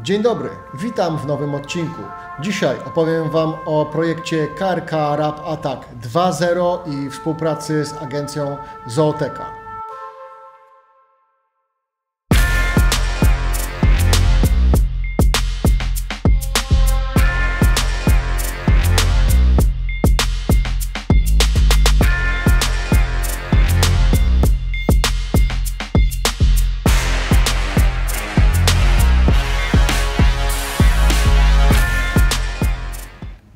Dzień dobry, witam w nowym odcinku. Dzisiaj opowiem Wam o projekcie KRK Rap Attack 2.0 i współpracy z agencją Zooteka.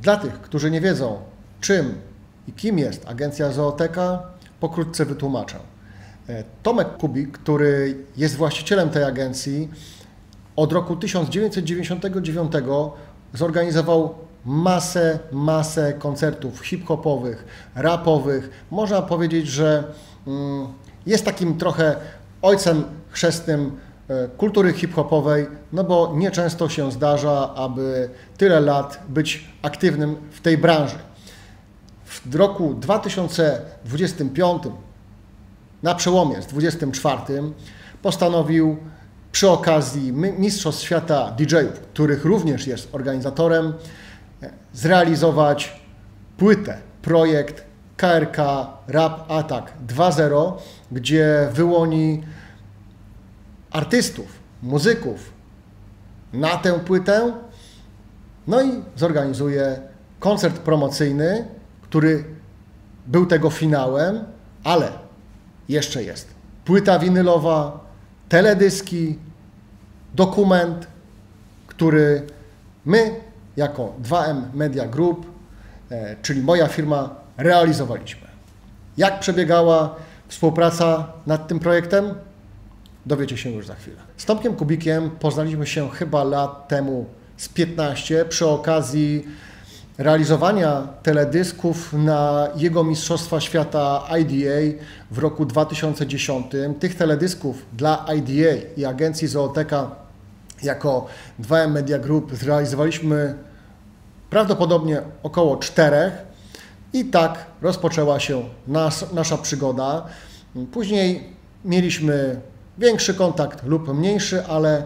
Dla tych, którzy nie wiedzą, czym i kim jest agencja Zooteka, pokrótce wytłumaczę. Tomek Kubik, który jest właścicielem tej agencji, od roku 1999 zorganizował masę koncertów hip-hopowych, rapowych. Można powiedzieć, że jest takim trochę ojcem chrzestnym kultury hip-hopowej, no bo nieczęsto się zdarza, aby tyle lat być aktywnym w tej branży. W roku 2025, na przełomie z 2024, postanowił przy okazji Mistrzostw Świata DJ-ów, których również jest organizatorem, zrealizować płytę, projekt KRK Rap Attack 2.0, gdzie wyłoni artystów, muzyków na tę płytę, no i zorganizuje koncert promocyjny, który był tego finałem, ale jeszcze jest płyta winylowa, teledyski, dokument, który my jako 2M Media Group, czyli moja firma, realizowaliśmy. Jak przebiegała współpraca nad tym projektem? Dowiecie się już za chwilę. Z Tomkiem Kubikiem poznaliśmy się chyba lat temu z 15 przy okazji realizowania teledysków na jego Mistrzostwa Świata IDA w roku 2010. Tych teledysków dla IDA i agencji Zooteka jako 2M Media Group zrealizowaliśmy prawdopodobnie około 4 i tak rozpoczęła się nasza przygoda. Później mieliśmy większy kontakt lub mniejszy, ale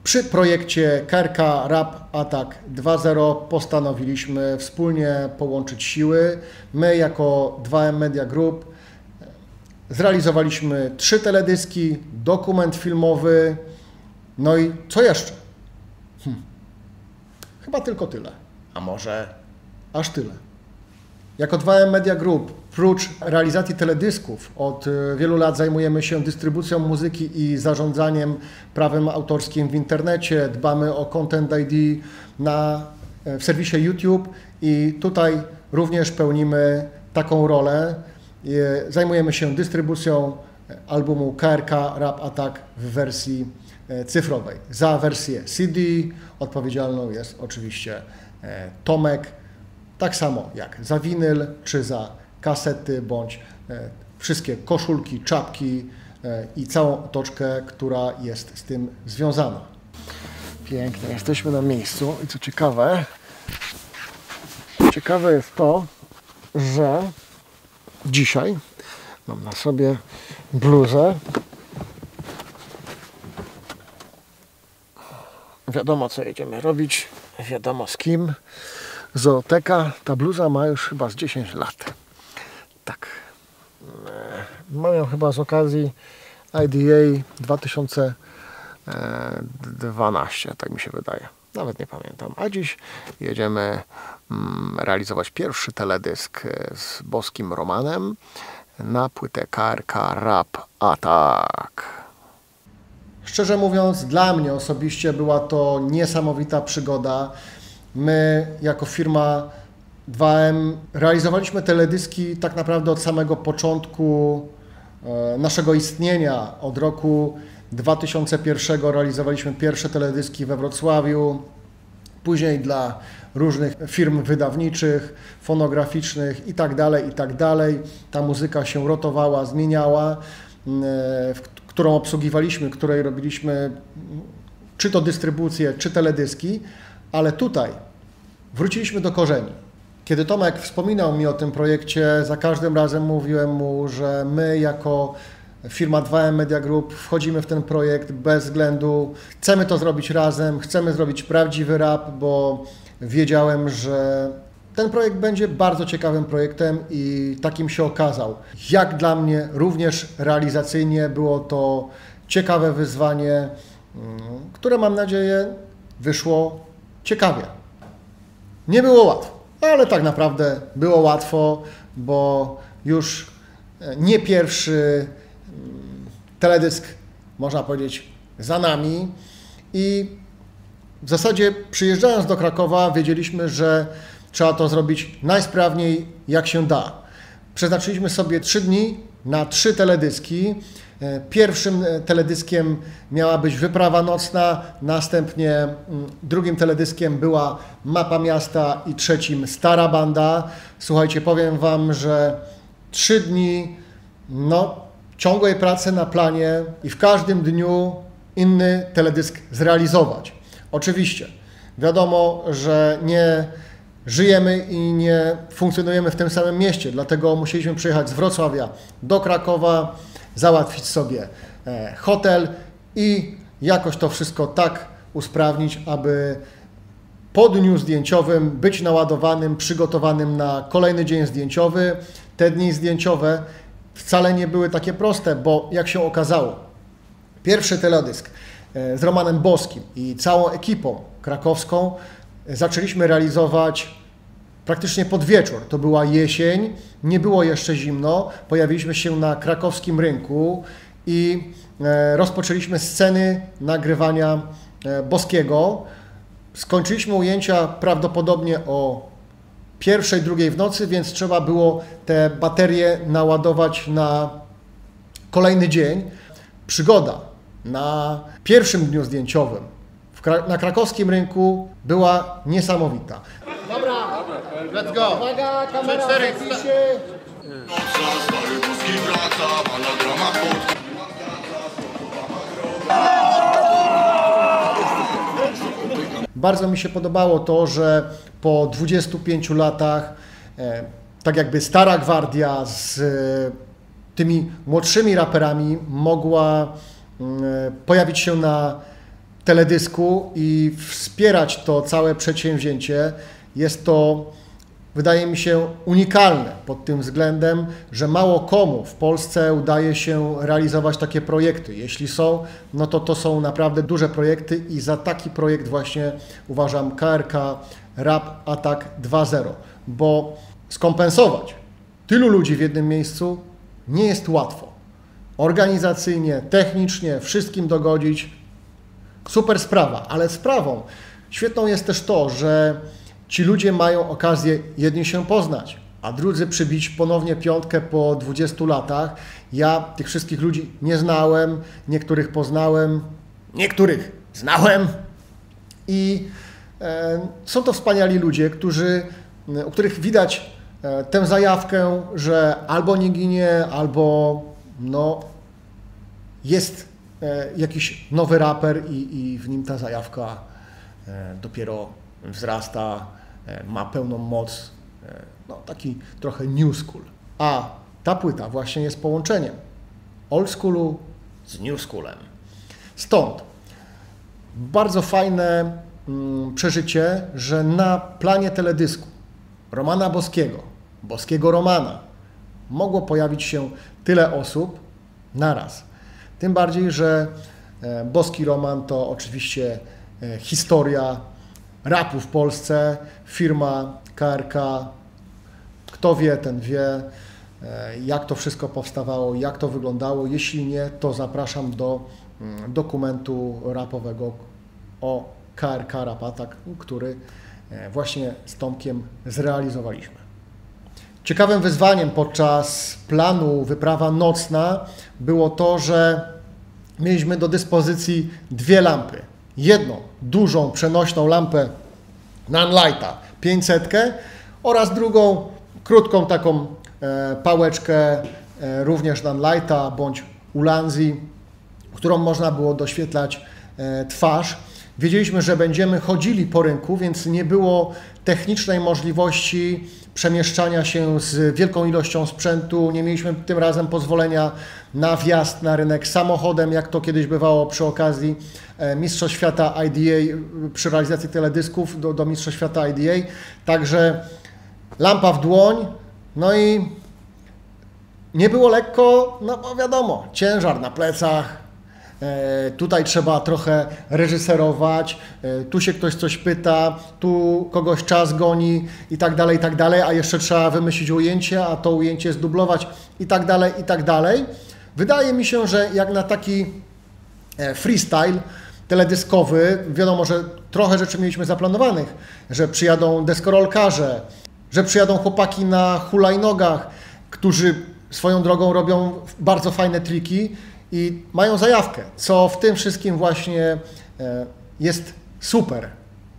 przy projekcie KRK Rap Attack 2.0 postanowiliśmy wspólnie połączyć siły. My jako 2M Media Group zrealizowaliśmy 3 teledyski, dokument filmowy, no i co jeszcze? Chyba tylko tyle, a może aż tyle. Jako 2M Media Group, prócz realizacji teledysków, od wielu lat zajmujemy się dystrybucją muzyki i zarządzaniem prawem autorskim w internecie. Dbamy o Content ID w serwisie YouTube i tutaj również pełnimy taką rolę. Zajmujemy się dystrybucją albumu KRK Rap Attack w wersji cyfrowej. Za wersję CD odpowiedzialną jest oczywiście Tomek, tak samo jak za winyl, czy za kasety, bądź wszystkie koszulki, czapki i całą otoczkę, która jest z tym związana. Pięknie, jesteśmy na miejscu i co ciekawe jest to, że dzisiaj mam na sobie bluzę. Wiadomo, co jedziemy robić, wiadomo z kim. Zooteka. Ta bluza ma już chyba z 10 lat. Tak. Mam ją chyba z okazji IDA 2012, tak mi się wydaje. Nawet nie pamiętam. A dziś jedziemy realizować pierwszy teledysk z Boskim Romanem na płytę KRK Rap Attack. Szczerze mówiąc, dla mnie osobiście była to niesamowita przygoda. My jako firma 2M realizowaliśmy teledyski tak naprawdę od samego początku naszego istnienia. Od roku 2001 realizowaliśmy pierwsze teledyski we Wrocławiu, później dla różnych firm wydawniczych, fonograficznych itd. Ta muzyka się rotowała, zmieniała, którą obsługiwaliśmy, której robiliśmy czy to dystrybucję, czy teledyski. Ale tutaj wróciliśmy do korzeni. Kiedy Tomek wspominał mi o tym projekcie, za każdym razem mówiłem mu, że my jako firma 2M Media Group, wchodzimy w ten projekt bez względu, chcemy to zrobić razem, chcemy zrobić prawdziwy rap, bo wiedziałem, że ten projekt będzie bardzo ciekawym projektem i takim się okazał. Jak dla mnie również realizacyjnie było to ciekawe wyzwanie, które mam nadzieję wyszło ciekawie. Nie było łatwo, ale tak naprawdę było łatwo, bo już nie pierwszy teledysk, można powiedzieć, za nami i w zasadzie przyjeżdżając do Krakowa wiedzieliśmy, że trzeba to zrobić najsprawniej jak się da. Przeznaczyliśmy sobie 3 dni na 3 teledyski. Pierwszym teledyskiem miała być wyprawa nocna, następnie drugim teledyskiem była mapa miasta i trzecim Stara Banda. Słuchajcie, powiem Wam, że 3 dni ciągłej pracy na planie i w każdym dniu inny teledysk zrealizować. Oczywiście, wiadomo, że nie żyjemy i nie funkcjonujemy w tym samym mieście, dlatego musieliśmy przyjechać z Wrocławia do Krakowa, załatwić sobie hotel i jakoś to wszystko tak usprawnić, aby po dniu zdjęciowym być naładowanym, przygotowanym na kolejny dzień zdjęciowy. Te dni zdjęciowe wcale nie były takie proste, bo jak się okazało, pierwszy teledysk z Romanem Boskim i całą ekipą krakowską zaczęliśmy realizować praktycznie pod wieczór. To była jesień, nie było jeszcze zimno, pojawiliśmy się na krakowskim rynku i rozpoczęliśmy sceny nagrywania Boskiego. Skończyliśmy ujęcia prawdopodobnie o 1:00, 2:00 w nocy, więc trzeba było te baterie naładować na kolejny dzień. Przygoda na pierwszym dniu zdjęciowym na krakowskim rynku była niesamowita. Dobra, let's go. Uwaga, kamera, zapisie. Bardzo mi się podobało to, że po 25 latach tak jakby stara gwardia z tymi młodszymi raperami mogła pojawić się na teledysku i wspierać to całe przedsięwzięcie. Jest to, wydaje mi się, unikalne pod tym względem, że mało komu w Polsce udaje się realizować takie projekty. Jeśli są, no to są naprawdę duże projekty i za taki projekt właśnie uważam KRK Rap Atak 2.0, bo skompensować tylu ludzi w jednym miejscu nie jest łatwo. Organizacyjnie, technicznie, wszystkim dogodzić. Super sprawa, ale sprawą świetną jest też to, że ci ludzie mają okazję jedni się poznać, a drudzy przybić ponownie piątkę po 20 latach. Ja tych wszystkich ludzi nie znałem, niektórych poznałem, niektórych znałem i są to wspaniali ludzie, u których widać tę zajawkę, że albo nie ginie, albo jest jakiś nowy raper i w nim ta zajawka dopiero wzrasta, ma pełną moc, taki trochę new school. A ta płyta właśnie jest połączeniem old schoolu z new schoolem. Stąd bardzo fajne przeżycie, że na planie teledysku Romana Boskiego Romana mogło pojawić się tyle osób naraz. Tym bardziej, że Boski Roman to oczywiście historia rapu w Polsce, firma KRK. Kto wie, ten wie, jak to wszystko powstawało, jak to wyglądało. Jeśli nie, to zapraszam do dokumentu rapowego o KRK Rap Atak, który właśnie z Tomkiem zrealizowaliśmy. Ciekawym wyzwaniem podczas planu wyprawa nocna było to, że mieliśmy do dyspozycji 2 lampy. Jedną dużą, przenośną lampę Nanlighta 500 oraz drugą krótką taką pałeczkę również Nanlighta bądź Ulanzi, którą można było doświetlać twarz. Wiedzieliśmy, że będziemy chodzili po rynku, więc nie było technicznej możliwości przemieszczania się z wielką ilością sprzętu. Nie mieliśmy tym razem pozwolenia na wjazd na rynek samochodem, jak to kiedyś bywało przy okazji Mistrzostw Świata IDA, przy realizacji teledysków do Mistrzostw Świata IDA. Także lampa w dłoń, no i nie było lekko, no bo wiadomo, ciężar na plecach. Tutaj trzeba trochę reżyserować, tu się ktoś coś pyta, tu kogoś czas goni i tak dalej, a jeszcze trzeba wymyślić ujęcie, a to ujęcie zdublować i tak dalej. Wydaje mi się, że jak na taki freestyle teledyskowy, wiadomo, że trochę rzeczy mieliśmy zaplanowanych, że przyjadą deskorolkarze, że przyjadą chłopaki na hulajnogach, którzy swoją drogą robią bardzo fajne triki i mają zajawkę, co w tym wszystkim właśnie jest super.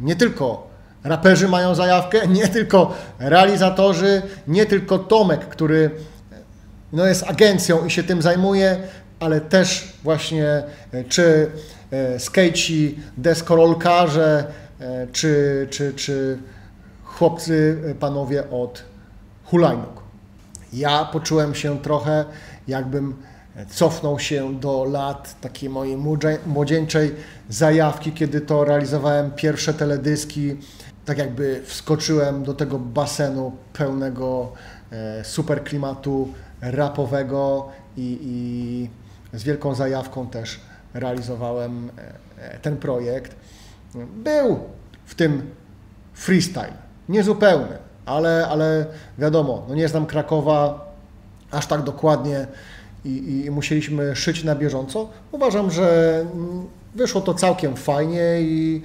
Nie tylko raperzy mają zajawkę, nie tylko realizatorzy, nie tylko Tomek, który no, jest agencją i się tym zajmuje, ale też właśnie czy skejci, deskorolkarze, czy chłopcy, panowie od hulajnóg. Ja poczułem się trochę, jakbym cofnął się do lat takiej mojej młodzieńczej zajawki, kiedy to realizowałem pierwsze teledyski. Tak jakby wskoczyłem do tego basenu pełnego super klimatu rapowego i z wielką zajawką też realizowałem ten projekt. Był w tym freestyle, niezupełny, ale wiadomo, no nie znam Krakowa aż tak dokładnie i musieliśmy szyć na bieżąco. Uważam, że wyszło to całkiem fajnie i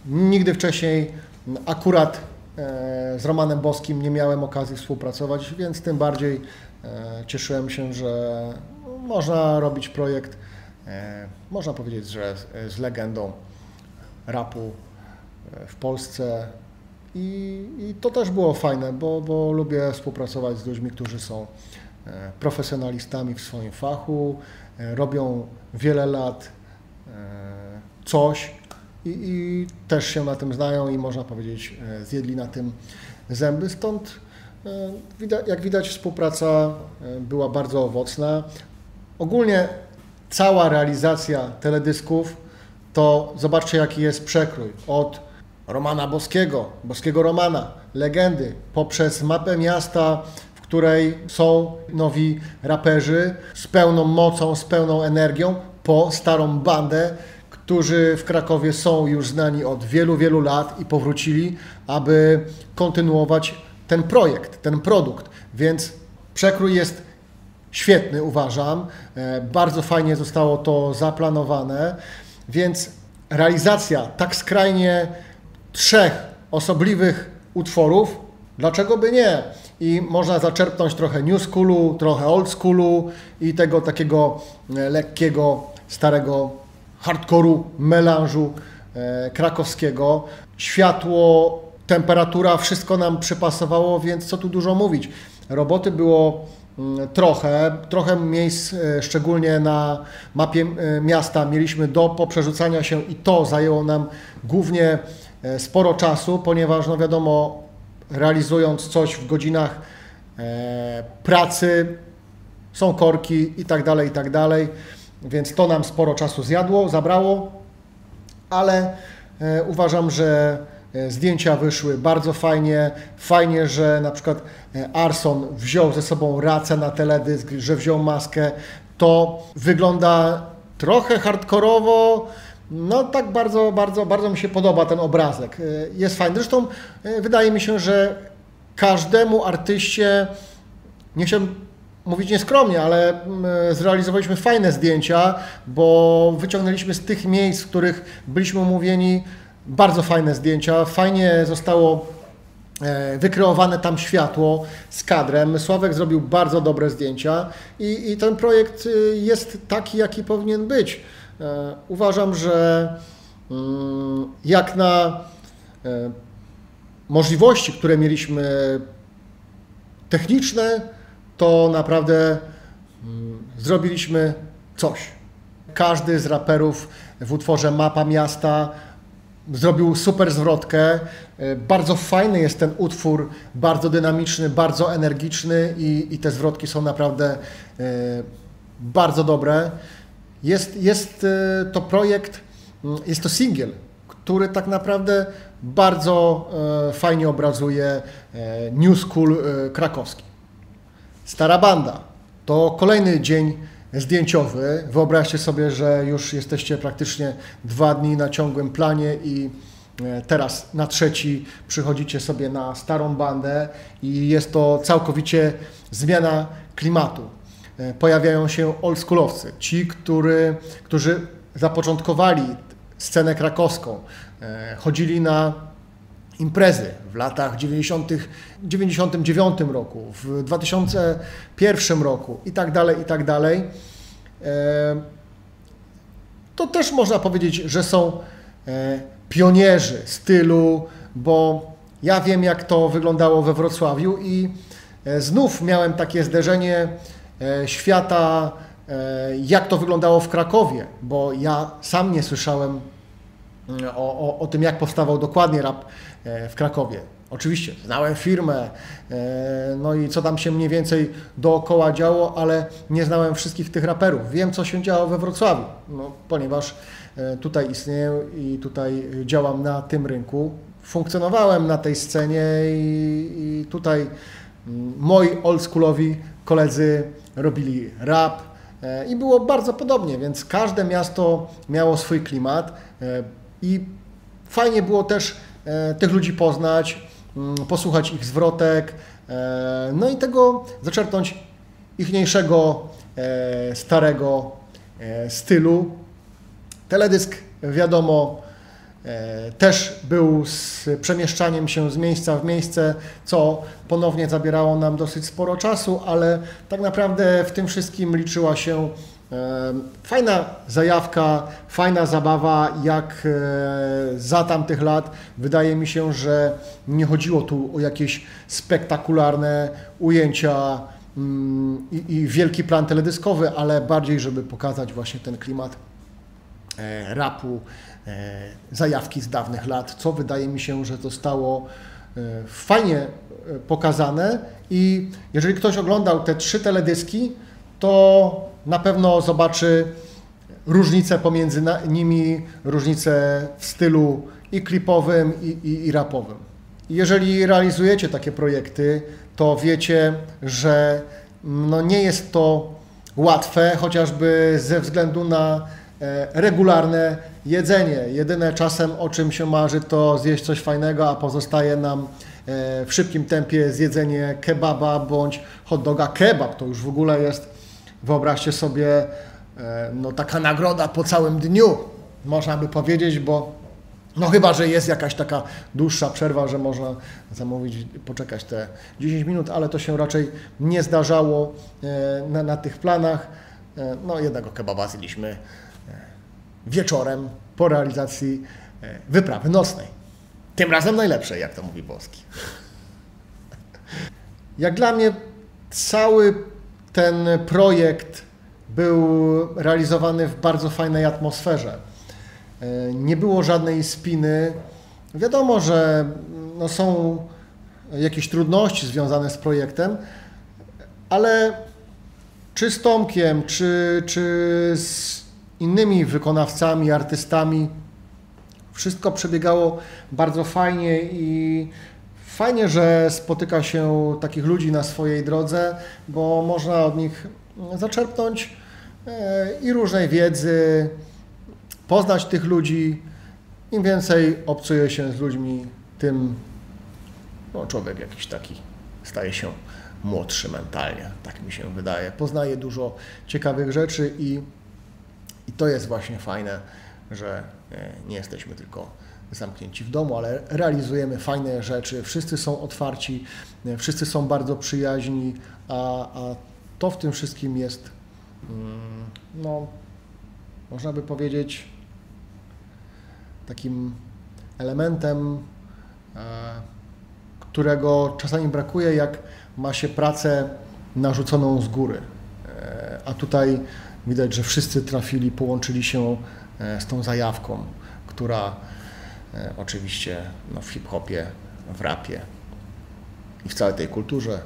nigdy wcześniej akurat z Romanem Boskim nie miałem okazji współpracować, więc tym bardziej cieszyłem się, że można robić projekt, można powiedzieć, że z legendą rapu w Polsce i to też było fajne, bo lubię współpracować z ludźmi, którzy są profesjonalistami w swoim fachu, robią wiele lat coś i też się na tym znają i można powiedzieć zjedli na tym zęby, stąd jak widać współpraca była bardzo owocna. Ogólnie cała realizacja teledysków to zobaczcie jaki jest przekrój od Romana Boskiego Romana, legendy, poprzez mapę miasta, w której są nowi raperzy z pełną mocą, z pełną energią, po starą bandę, którzy w Krakowie są już znani od wielu, wielu lat i powrócili, aby kontynuować ten projekt, ten produkt. Więc przekrój jest świetny, uważam. Bardzo fajnie zostało to zaplanowane, więc realizacja tak skrajnie 3 osobliwych utworów, dlaczego by nie? I można zaczerpnąć trochę new schoolu, trochę old schoolu i tego takiego lekkiego, starego hardcore'u, melanżu krakowskiego. Światło, temperatura, wszystko nam przypasowało, więc co tu dużo mówić. Roboty było trochę miejsc, szczególnie na mapie miasta mieliśmy do poprzerzucania się i to zajęło nam głównie sporo czasu, ponieważ no wiadomo, realizując coś w godzinach pracy są korki i tak dalej, więc to nam sporo czasu zabrało, ale uważam, że zdjęcia wyszły bardzo fajnie. Fajnie, że na przykład Arson wziął ze sobą racę na teledysk, że wziął maskę. To wygląda trochę hardkorowo. No tak bardzo mi się podoba ten obrazek. Jest fajny. Zresztą wydaje mi się, że każdemu artyście, nie chciałbym mówić nieskromnie, ale zrealizowaliśmy fajne zdjęcia, bo wyciągnęliśmy z tych miejsc, w których byliśmy umówieni, bardzo fajne zdjęcia. Fajnie zostało wykreowane tam światło z kadrem. Sławek zrobił bardzo dobre zdjęcia i ten projekt jest taki, jaki powinien być. Uważam, że jak na możliwości, które mieliśmy techniczne, to naprawdę zrobiliśmy coś. Każdy z raperów w utworze Mapa Miasta zrobił super zwrotkę. Bardzo fajny jest ten utwór, bardzo dynamiczny, bardzo energiczny i te zwrotki są naprawdę bardzo dobre. Jest to projekt, jest to singiel, który tak naprawdę bardzo fajnie obrazuje New School krakowski. Stara banda to kolejny dzień zdjęciowy. Wyobraźcie sobie, że już jesteście praktycznie 2 dni na ciągłym planie i teraz na trzeci przychodzicie sobie na starą bandę i jest to całkowicie zmiana klimatu. Pojawiają się oldschoolowcy, ci, którzy zapoczątkowali scenę krakowską, chodzili na imprezy w latach 90., w 99 roku, w 2001 roku i tak dalej. To też można powiedzieć, że są pionierzy stylu, bo ja wiem, jak to wyglądało we Wrocławiu i znów miałem takie zderzenie świata, jak to wyglądało w Krakowie, bo ja sam nie słyszałem o tym, jak powstawał dokładnie rap w Krakowie. Oczywiście znałem firmę, no i co tam się mniej więcej dookoła działo, ale nie znałem wszystkich tych raperów. Wiem, co się działo we Wrocławiu, no, ponieważ tutaj istnieję i tutaj działam na tym rynku. Funkcjonowałem na tej scenie i tutaj moi oldschoolowi koledzy robili rap i było bardzo podobnie, więc każde miasto miało swój klimat i fajnie było też tych ludzi poznać, posłuchać ich zwrotek, no i tego zaczerpnąć ichniejszego, starego stylu. Teledysk, wiadomo, też był z przemieszczaniem się z miejsca w miejsce, co ponownie zabierało nam dosyć sporo czasu, ale tak naprawdę w tym wszystkim liczyła się fajna zajawka, fajna zabawa, jak za tamtych lat. Wydaje mi się, że nie chodziło tu o jakieś spektakularne ujęcia i wielki plan teledyskowy, ale bardziej, żeby pokazać właśnie ten klimat rapu, zajawki z dawnych lat, co wydaje mi się, że zostało fajnie pokazane i jeżeli ktoś oglądał te 3 teledyski, to na pewno zobaczy różnice pomiędzy nimi, różnice w stylu i klipowym, i rapowym. Jeżeli realizujecie takie projekty, to wiecie, że no nie jest to łatwe, chociażby ze względu na regularne jedzenie. Jedyne czasem, o czym się marzy, to zjeść coś fajnego, a pozostaje nam w szybkim tempie zjedzenie kebaba bądź hot doga. Kebab to już w ogóle jest, wyobraźcie sobie, no taka nagroda po całym dniu, można by powiedzieć, bo no chyba, że jest jakaś taka dłuższa przerwa, że można zamówić, poczekać te 10 minut, ale to się raczej nie zdarzało na tych planach. No jednego kebaba zjedliśmy wieczorem po realizacji wyprawy nocnej. Tym razem najlepszej, jak to mówi Boski. Jak dla mnie cały ten projekt był realizowany w bardzo fajnej atmosferze. Nie było żadnej spiny. Wiadomo, że no są jakieś trudności związane z projektem, ale czy z Tomkiem, czy z innymi wykonawcami, artystami, wszystko przebiegało bardzo fajnie i fajnie, że spotyka się takich ludzi na swojej drodze, bo można od nich zaczerpnąć i różnej wiedzy, poznać tych ludzi. Im więcej obcuje się z ludźmi, tym no, człowiek jakiś taki staje się młodszy mentalnie, tak mi się wydaje. Poznaje dużo ciekawych rzeczy i to jest właśnie fajne, że nie jesteśmy tylko zamknięci w domu, ale realizujemy fajne rzeczy, wszyscy są otwarci, wszyscy są bardzo przyjaźni, a to w tym wszystkim jest, no, można by powiedzieć, takim elementem, którego czasami brakuje, jak ma się pracę narzuconą z góry. A tutaj widać, że wszyscy trafili, połączyli się z tą zajawką, która oczywiście no, w hip-hopie, w rapie i w całej tej kulturze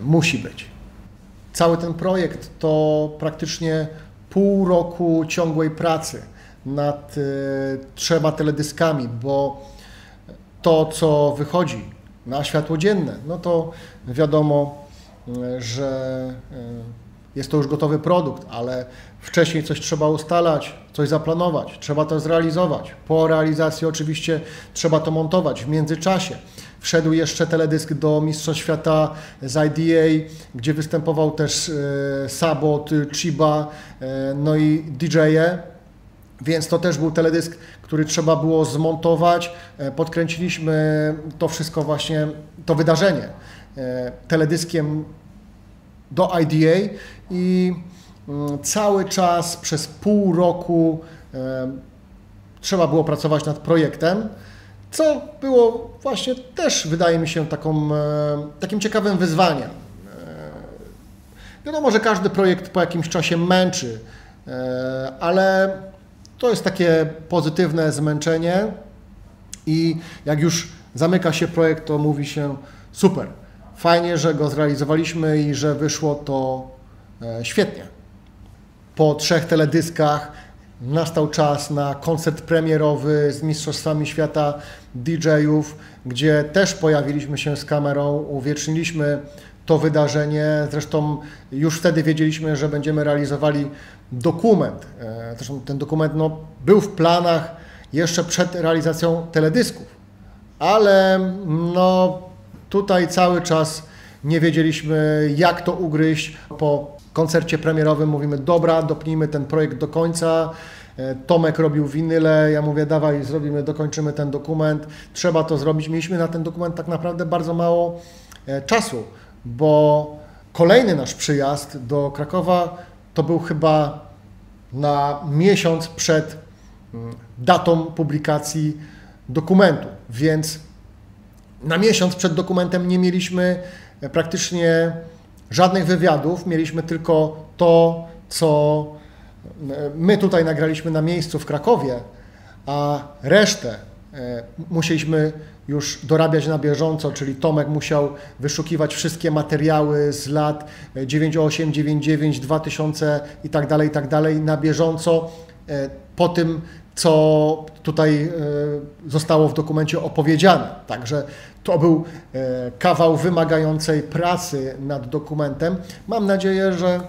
musi być. Cały ten projekt to praktycznie pół roku ciągłej pracy nad 3 teledyskami, bo to, co wychodzi na światło dzienne, no to wiadomo, że jest to już gotowy produkt, ale wcześniej coś trzeba ustalać, coś zaplanować, trzeba to zrealizować. Po realizacji oczywiście trzeba to montować. W międzyczasie wszedł jeszcze teledysk do Mistrzostw Świata z IDA, gdzie występował też Sabot, Chiba, no i DJ-e, więc to też był teledysk, który trzeba było zmontować. Podkręciliśmy to wszystko właśnie, to wydarzenie teledyskiem do IDA i cały czas przez pół roku trzeba było pracować nad projektem, co było właśnie też, wydaje mi się, takim ciekawym wyzwaniem. Wiadomo, że każdy projekt po jakimś czasie męczy, ale to jest takie pozytywne zmęczenie i jak już zamyka się projekt, to mówi się super, fajnie, że go zrealizowaliśmy i że wyszło to świetnie. Po 3 teledyskach nastał czas na koncert premierowy z Mistrzostwami Świata DJ-ów, gdzie też pojawiliśmy się z kamerą, uwieczniliśmy to wydarzenie. Zresztą już wtedy wiedzieliśmy, że będziemy realizowali dokument. Zresztą ten dokument był w planach jeszcze przed realizacją teledysków, ale tutaj cały czas nie wiedzieliśmy, jak to ugryźć. Po koncercie premierowym mówimy, dobra, dopnijmy ten projekt do końca. Tomek robił winyle, ja mówię, dawaj, dokończymy ten dokument, trzeba to zrobić. Mieliśmy na ten dokument tak naprawdę bardzo mało czasu, bo kolejny nasz przyjazd do Krakowa to był chyba na miesiąc przed datą publikacji dokumentu, więc na miesiąc przed dokumentem nie mieliśmy praktycznie żadnych wywiadów, mieliśmy tylko to, co my tutaj nagraliśmy na miejscu w Krakowie, a resztę musieliśmy już dorabiać na bieżąco, czyli Tomek musiał wyszukiwać wszystkie materiały z lat 98, 99, 2000 i tak dalej na bieżąco po tym, co tutaj zostało w dokumencie opowiedziane. Także to był kawał wymagającej pracy nad dokumentem. Mam nadzieję, że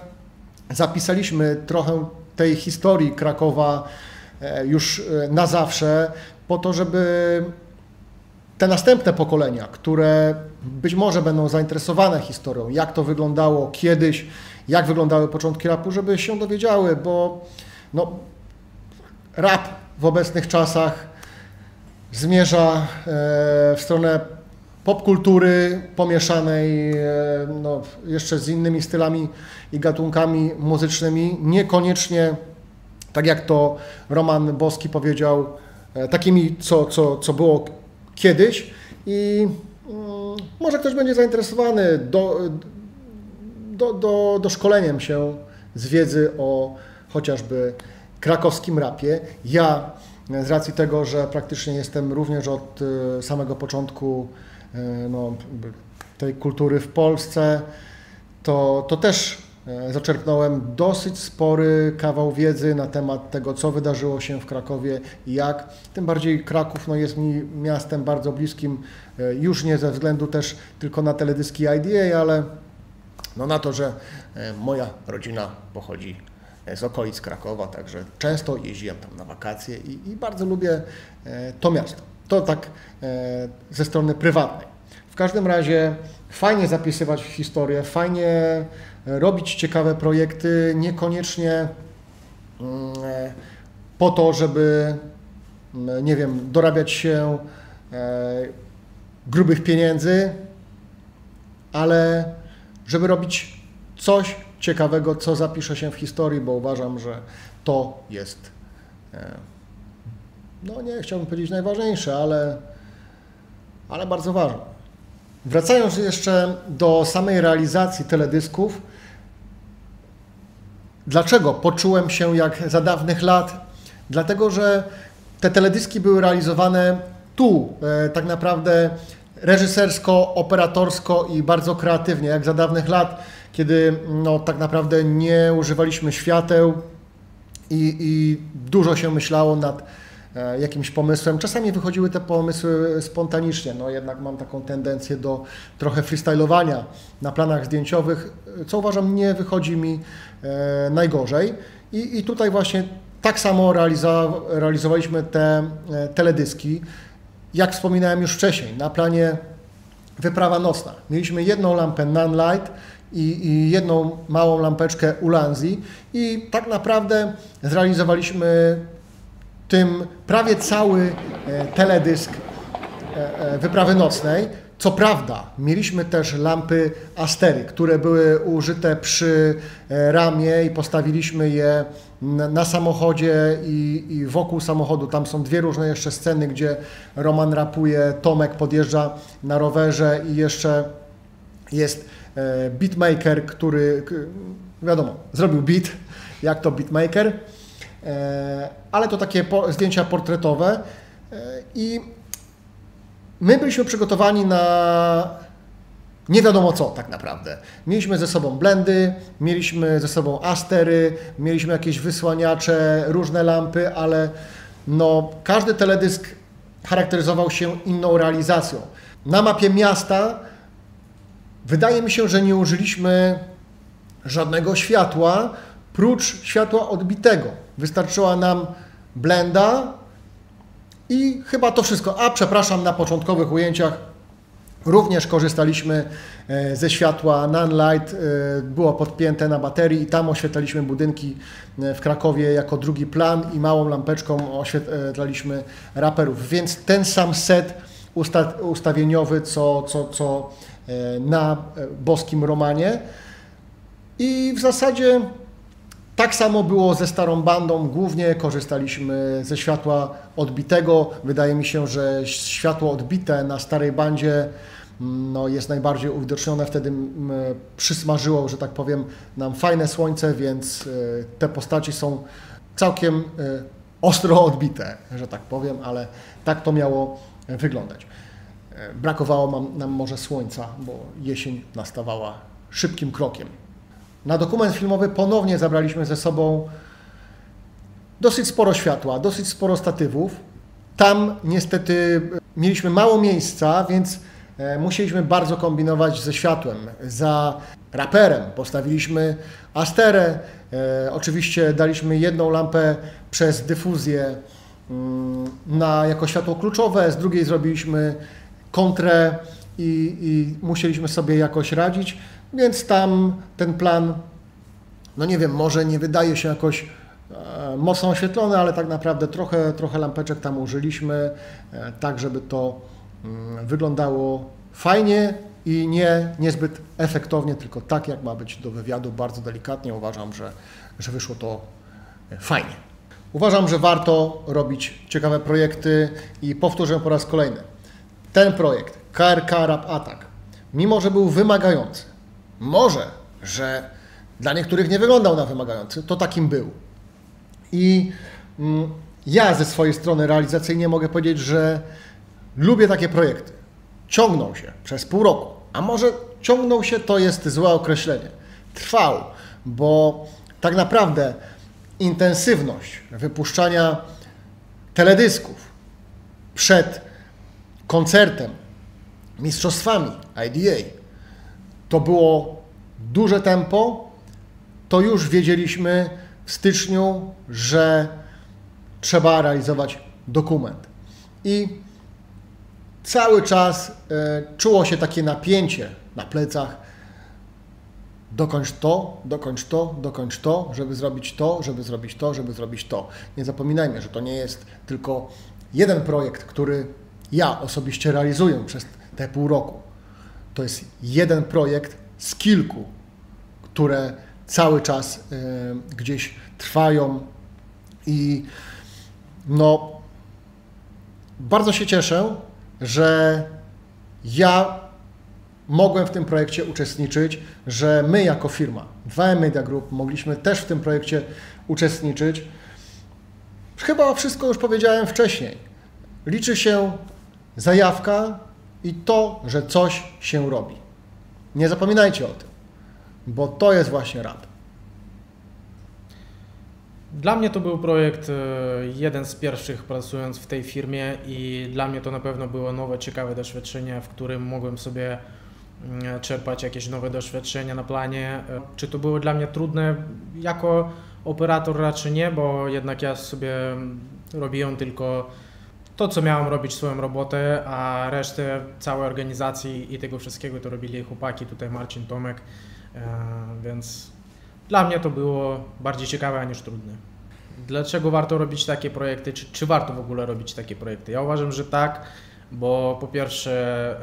zapisaliśmy trochę tej historii Krakowa już na zawsze, po to, żeby te następne pokolenia, które być może będą zainteresowane historią, jak to wyglądało kiedyś, jak wyglądały początki rapu, żeby się dowiedziały, bo rap w obecnych czasach zmierza w stronę popkultury pomieszanej jeszcze z innymi stylami i gatunkami muzycznymi, niekoniecznie tak jak to Roman Boski powiedział, takimi, co było kiedyś i może ktoś będzie zainteresowany doszkoleniem się z wiedzy o chociażby krakowskim rapie. Ja z racji tego, że praktycznie jestem również od samego początku tej kultury w Polsce, to też zaczerpnąłem dosyć spory kawał wiedzy na temat tego, co wydarzyło się w Krakowie i jak. Tym bardziej Kraków jest mi miastem bardzo bliskim, już nie ze względu też tylko na teledyski IDA, ale na to, że moja rodzina pochodzi z okolic Krakowa, także często jeździłem tam na wakacje i bardzo lubię to miasto. To tak ze strony prywatnej. W każdym razie fajnie zapisywać historię, fajnie robić ciekawe projekty, niekoniecznie po to, żeby, nie wiem, dorabiać się grubych pieniędzy, ale żeby robić coś ciekawego, co zapisze się w historii, bo uważam, że to jest, nie chciałbym powiedzieć najważniejsze, ale bardzo ważne. Wracając jeszcze do samej realizacji teledysków, dlaczego poczułem się jak za dawnych lat? Dlatego, że Te teledyski były realizowane tu, tak naprawdę reżysersko, operatorsko i bardzo kreatywnie, jak za dawnych lat, kiedy no, tak naprawdę nie używaliśmy świateł i dużo się myślało nad jakimś pomysłem. Czasami wychodziły te pomysły spontanicznie, no jednak mam taką tendencję do trochę freestylowania na planach zdjęciowych, co uważam nie wychodzi mi najgorzej. I tutaj właśnie tak samo realizowaliśmy te teledyski, jak wspominałem już wcześniej, na planie wyprawa nocna. Mieliśmy jedną lampę Nunlight i jedną małą lampeczkę Ulanzi i tak naprawdę zrealizowaliśmy tym prawie cały teledysk wyprawy nocnej. Co prawda mieliśmy też lampy Astery, które były użyte przy ramie i postawiliśmy je na samochodzie i wokół samochodu. Tam są dwie różne jeszcze sceny, gdzie Roman rapuje, Tomek podjeżdża na rowerze i jeszcze jest beatmaker, który, wiadomo, zrobił beat, jak to beatmaker, ale to takie zdjęcia portretowe i my byliśmy przygotowani na nie wiadomo co tak naprawdę. Mieliśmy ze sobą blendy, mieliśmy ze sobą astery, mieliśmy jakieś wysłaniacze, różne lampy, ale no, każdy teledysk charakteryzował się inną realizacją. Na mapie miasta wydaje mi się, że nie użyliśmy żadnego światła, prócz światła odbitego. Wystarczyła nam blenda i chyba to wszystko. A przepraszam, na początkowych ujęciach również korzystaliśmy ze światła Nunlight, było podpięte na baterii i tam oświetlaliśmy budynki w Krakowie jako drugi plan i małą lampeczką oświetlaliśmy raperów. Więc ten sam set ustawieniowy, co na Boskim Romanie. I w zasadzie tak samo było ze Starą Bandą, głównie korzystaliśmy ze światła odbitego. Wydaje mi się, że światło odbite na Starej Bandzie no, jest najbardziej uwidocznione, wtedy przysmażyło, że tak powiem, nam fajne słońce, więc te postaci są całkiem ostro odbite, że tak powiem, ale tak to miało wyglądać. Brakowało nam może słońca, bo jesień nastawała szybkim krokiem. Na dokument filmowy ponownie zabraliśmy ze sobą dosyć sporo światła, dosyć sporo statywów. Tam niestety mieliśmy mało miejsca, więc musieliśmy bardzo kombinować ze światłem. Za raperem postawiliśmy asterę, oczywiście daliśmy jedną lampę przez dyfuzję jako światło kluczowe, z drugiej zrobiliśmy kontrę i musieliśmy sobie jakoś radzić. Więc tam ten plan, no nie wiem, może nie wydaje się jakoś mocno oświetlony, ale tak naprawdę trochę lampeczek tam użyliśmy, tak żeby to wyglądało fajnie i niezbyt efektownie, tylko tak jak ma być do wywiadu, bardzo delikatnie. Uważam, że wyszło to fajnie. Uważam, że warto robić ciekawe projekty i powtórzę po raz kolejny. Ten projekt, KRK Rap Attack, mimo że był wymagający, może, że dla niektórych nie wyglądał na wymagający, to takim był. I ja ze swojej strony realizacyjnie mogę powiedzieć, że lubię takie projekty. Ciągną się przez pół roku, a może ciągną się to jest złe określenie. Trwał, bo tak naprawdę intensywność wypuszczania teledysków przed koncertem, mistrzostwami IDA, to było duże tempo, to już wiedzieliśmy w styczniu, że trzeba realizować dokument. I cały czas czuło się takie napięcie na plecach. Dokończ to, dokończ to, dokończ to, żeby zrobić to, żeby zrobić to, żeby zrobić to. Nie zapominajmy, że to nie jest tylko jeden projekt, który ja osobiście realizuję przez te pół roku. To jest jeden projekt z kilku, które cały czas gdzieś trwają i no bardzo się cieszę, że ja mogłem w tym projekcie uczestniczyć, że my jako firma 2M Media Group mogliśmy też w tym projekcie uczestniczyć. Chyba wszystko już powiedziałem wcześniej. Liczy się zajawka i to, że coś się robi. Nie zapominajcie o tym, bo to jest właśnie rap. Dla mnie to był projekt jeden z pierwszych pracując w tej firmie i dla mnie to na pewno było nowe, ciekawe doświadczenie, w którym mogłem sobie czerpać jakieś nowe doświadczenia na planie. Czy to było dla mnie trudne? Jako operator raczej nie, bo jednak ja sobie robiłem tylko to, co miałem robić, swoją robotę, a resztę całej organizacji i tego wszystkiego to robili chłopaki, tutaj Marcin, Tomek, więc dla mnie to było bardziej ciekawe niż trudne. Dlaczego warto robić takie projekty, czy warto w ogóle robić takie projekty? Ja uważam, że tak, bo po pierwsze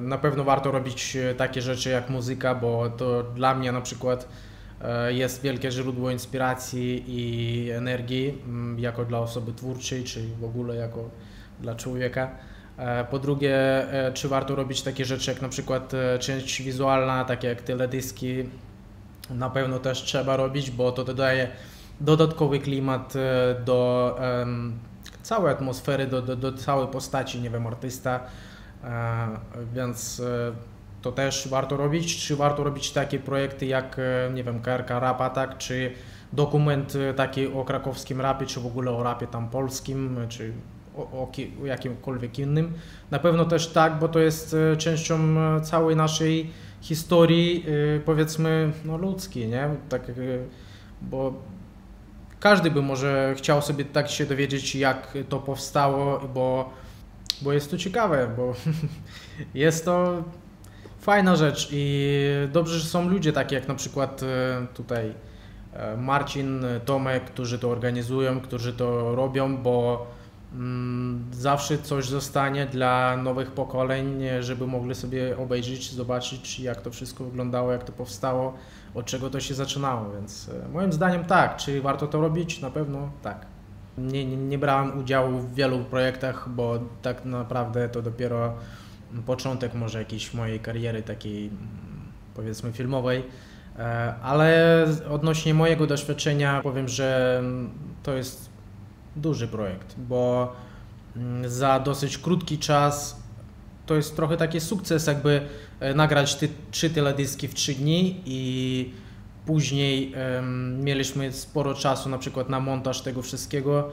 na pewno warto robić takie rzeczy jak muzyka, bo to dla mnie na przykład jest wielkie źródło inspiracji i energii jako dla osoby twórczej, czy w ogóle jako dla człowieka. Po drugie, czy warto robić takie rzeczy jak na przykład część wizualna, takie jak teledyski, na pewno też trzeba robić, bo to dodaje dodatkowy klimat do całej atmosfery, do całej postaci, nie wiem, artysta, więc to też warto robić. Czy warto robić takie projekty jak, nie wiem, KRK Rap Attack, czy dokument taki o krakowskim rapie, czy w ogóle o rapie tam polskim, czy o jakimkolwiek innym. Na pewno też tak, bo to jest częścią całej naszej historii, powiedzmy, no ludzkiej, nie? Tak, bo każdy by może chciał sobie tak się dowiedzieć, jak to powstało, bo jest to ciekawe, bo jest to fajna rzecz i dobrze, że są ludzie takie jak na przykład tutaj Marcin, Tomek, którzy to organizują, którzy to robią, bo zawsze coś zostanie dla nowych pokoleń, żeby mogli sobie obejrzeć, zobaczyć, jak to wszystko wyglądało, jak to powstało, od czego to się zaczynało, więc moim zdaniem tak. Czy warto to robić? Na pewno tak. Nie brałem udziału w wielu projektach, bo tak naprawdę to dopiero początek może jakiejś mojej kariery takiej, powiedzmy, filmowej, ale odnośnie mojego doświadczenia powiem, że to jest duży projekt, bo za dosyć krótki czas to jest trochę taki sukces, jakby nagrać 3 teledyski w 3 dni i później mieliśmy sporo czasu na przykład na montaż tego wszystkiego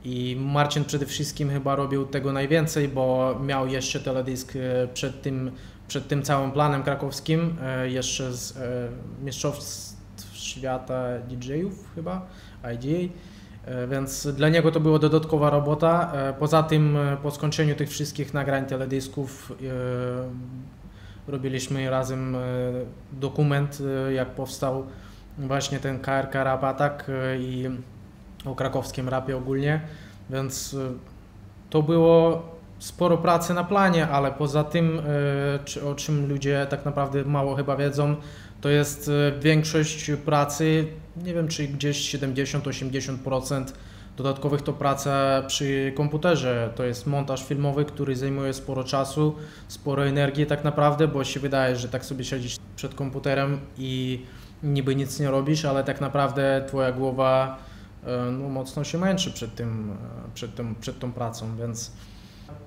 i Marcin przede wszystkim chyba robił tego najwięcej, bo miał jeszcze teledysk przed tym całym planem krakowskim, jeszcze z Mistrzostw Świata DJ-ów chyba, IDA. Więc dla niego to była dodatkowa robota. Poza tym po skończeniu tych wszystkich nagrań teledysków robiliśmy razem dokument, jak powstał właśnie ten KRK Rap Attack i o krakowskim rapie ogólnie, więc to było sporo pracy na planie, ale poza tym, o czym ludzie tak naprawdę mało chyba wiedzą, to jest większość pracy, nie wiem, czy gdzieś 70-80% dodatkowych to praca przy komputerze. To jest montaż filmowy, który zajmuje sporo czasu, sporo energii tak naprawdę, bo się wydaje, że tak sobie siedzisz przed komputerem i niby nic nie robisz, ale tak naprawdę twoja głowa no, mocno się męczy przed tą pracą, więc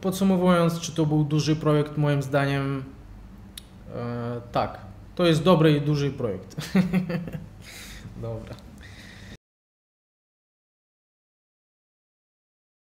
podsumowując, czy to był duży projekt, moim zdaniem tak. To jest dobry i duży projekt. Dobra.